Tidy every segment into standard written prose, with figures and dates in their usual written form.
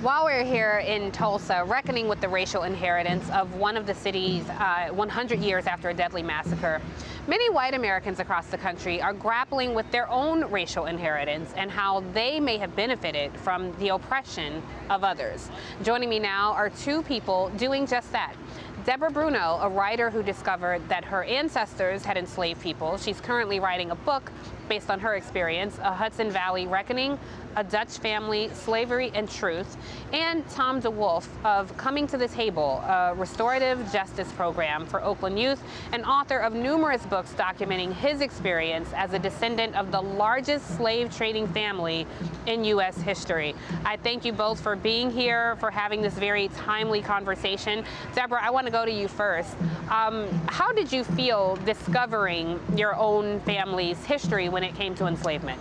While we're here in Tulsa, reckoning with the racial inheritance of one of the city's 100 years after a deadly massacre, many white Americans across the country are grappling with their own racial inheritance and how they may have benefited from the oppression of others. Joining me now are two people doing just that. Deborah Bruno, a writer who discovered that her ancestors had enslaved people. She's currently writing a book based on her experience, A Hudson Valley Reckoning, A Dutch Family, Slavery and Truth. And Tom DeWolf of Coming to the Table, a restorative justice program for Oakland youth, and author of numerous books documenting his experience as a descendant of the largest slave trading family in U.S. history. I thank you both for being here, for having this very timely conversation. Deborah, I want to go to you first. How did you feel discovering your own family's history when it came to enslavement?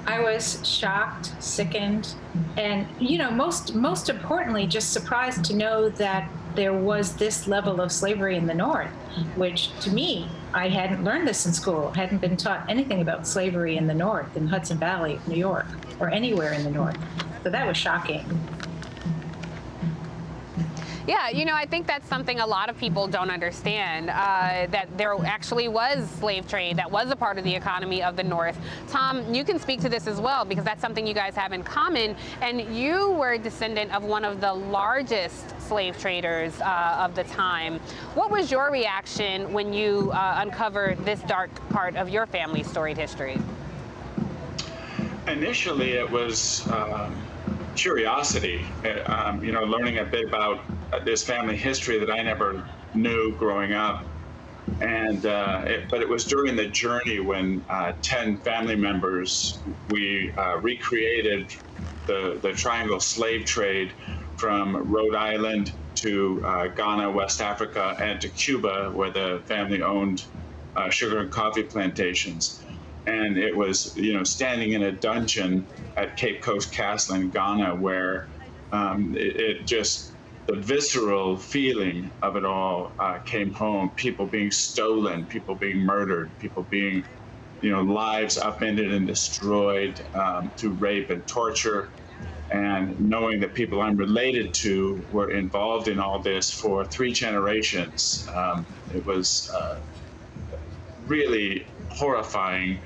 I was shocked, sickened, and, you know, most importantly, just surprised to know that there was this level of slavery in the North, which to me, I hadn't learned this in school, hadn't been taught anything about slavery in the North, in Hudson Valley, New York, or anywhere in the North. So that was shocking. Yeah, you know, I think that's something a lot of people don't understand, that there actually was slave trade that was a part of the economy of the North. Tom, you can speak to this as well, because that's something you guys have in common. And you were a descendant of one of the largest slave traders of the time. What was your reaction when you uncovered this dark part of your family's storied history? Initially, it was curiosity, you know, learning a bit about this family history that I never knew growing up. And but it was during the journey when 10 family members, we recreated the triangle slave trade from Rhode Island to Ghana, West Africa, and to Cuba, where the family owned sugar and coffee plantations. And it was, you know, standing in a dungeon at Cape Coast Castle in Ghana, where it just, the visceral feeling of it all came home. People being stolen, people being murdered, people being, you know, lives upended and destroyed through rape and torture. And knowing that people I'm related to were involved in all this for 3 generations, it was really horrifying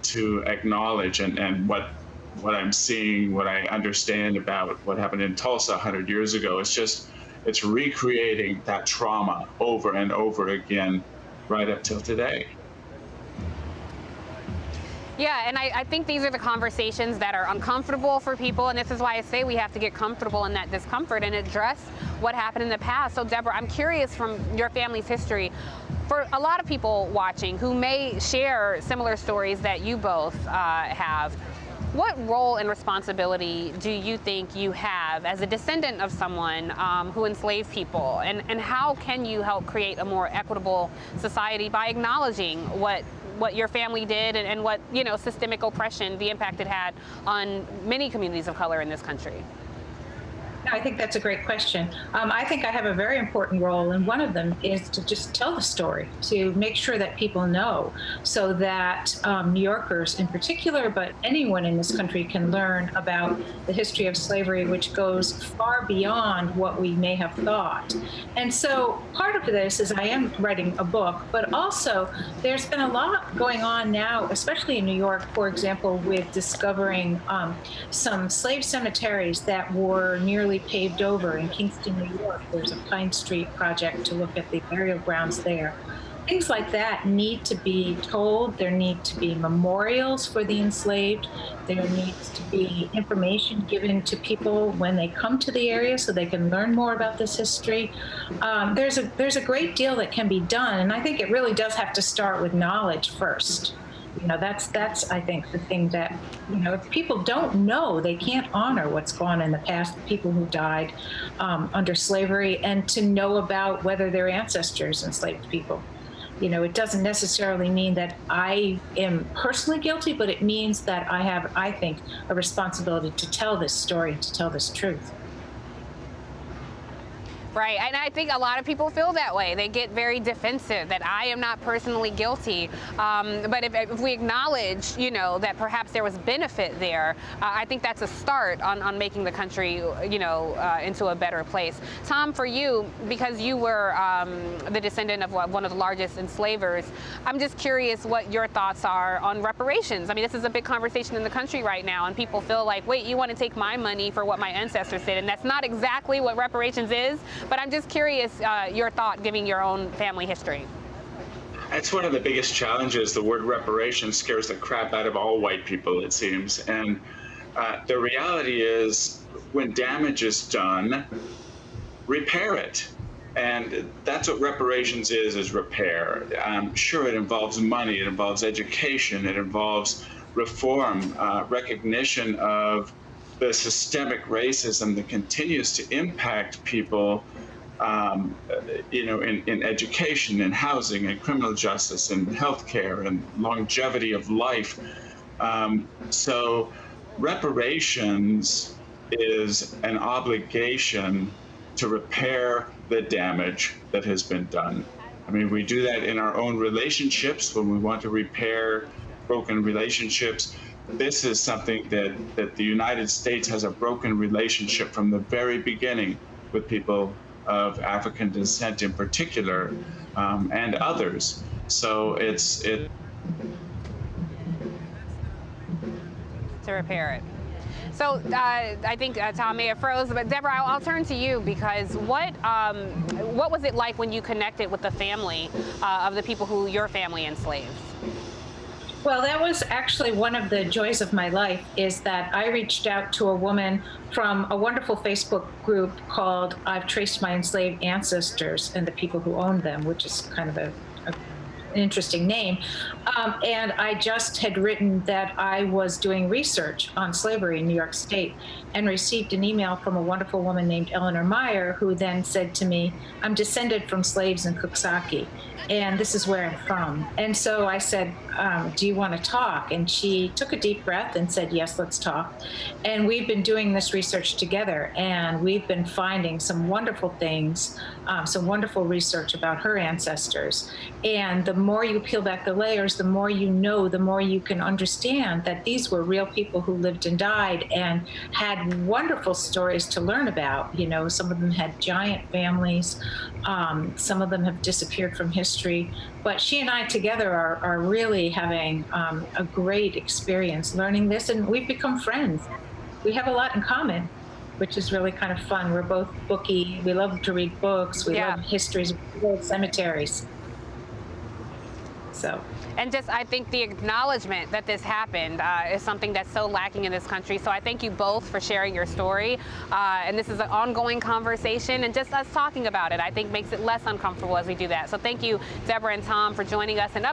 to acknowledge, and what I'm seeing, what I understand about what happened in Tulsa 100 years ago, it's recreating that trauma over and over again right up till today. Yeah, and I think these are the conversations that are uncomfortable for people, and this is why I say we have to get comfortable in that discomfort and address what happened in the past. So Deborah, I'm curious, from your family's history, for a lot of people watching who may share similar stories that you both have, what role and responsibility do you think you have as a descendant of someone who enslaved people? And how can you help create a more equitable society by acknowledging what your family did and what, you know, systemic oppression, the impact it had on many communities of color in this country? I think that's a great question. I think I have a very important role, and one of them is to just tell the story, to make sure that people know, so that New Yorkers in particular, but anyone in this country, can learn about the history of slavery, which goes far beyond what we may have thought. And so part of this is I am writing a book, but also there's been a lot going on now, especially in New York, for example, with discovering some slave cemeteries that were nearly paved over in Kingston, New York. There's a Pine Street project to look at the burial grounds there. Things like that need to be told. There need to be memorials for the enslaved. There needs to be information given to people when they come to the area so they can learn more about this history. There's a great deal that can be done, and I think it really does have to start with knowledge first. You know, that's I think the thing that, you know, if people don't know, they can't honor what's gone on in the past, the people who died under slavery, and to know about whether their ancestors enslaved people. You know, it doesn't necessarily mean that I am personally guilty, but it means that I have, I think, a responsibility to tell this story, to tell this truth. Right, and I think a lot of people feel that way. They get very defensive that I am not personally guilty. But if we acknowledge, that perhaps there was benefit there, I think that's a start on making the country, into a better place. Tom, for you, because you were the descendant of one of the largest enslavers, I'm just curious what your thoughts are on reparations. I mean, this is a big conversation in the country right now, and people feel like, wait, you want to take my money for what my ancestors did, and that's not exactly what reparations is. But I'm just curious your thought, given your own family history. It's one of the biggest challenges. The word reparations scares the crap out of all white people, it seems. And the reality is, when damage is done, repair it. And that's what reparations is repair. Sure, it involves money, it involves education, it involves reform, recognition of the systemic racism that continues to impact people, in education and housing and criminal justice and healthcare and longevity of life. So reparations is an obligation to repair the damage that has been done. I mean, we do that in our own relationships when we want to repair broken relationships. This is something that the United States has a broken relationship from the very beginning with people of African descent in particular, and others. So it's to repair it. So I think Tom may have froze, but Deborah, I'll turn to you, because what was it like when you connected with the family of the people who your family enslaved? Well, that was actually one of the joys of my life, is that I reached out to a woman from a wonderful Facebook group called I've Traced My Enslaved Ancestors and the People Who Owned Them, which is kind of an interesting name. And I just had written that I was doing research on slavery in New York State, and received an email from a wonderful woman named Eleanor Meyer, who then said to me, I'm descended from slaves in Coxsackie, and this is where I'm from. And so I said, do you want to talk? And she took a deep breath and said, yes, let's talk. And we've been doing this research together, and we've been finding some wonderful things, some wonderful research about her ancestors. And the more you peel back the layers, the more you know, the more you can understand that these were real people who lived and died and had wonderful stories to learn about. Some of them had giant families. Some of them have disappeared from history. But she and I together are really having a great experience learning this, and we've become friends. We have a lot in common, which is really kind of fun. We're both booky. We love to read books. We love histories. We love cemeteries. So. And just, I think the acknowledgement that this happened is something that's so lacking in this country. So I thank you both for sharing your story. And this is an ongoing conversation, and just us talking about it, I think, makes it less uncomfortable as we do that. So thank you, Deborah and Tom, for joining us. And up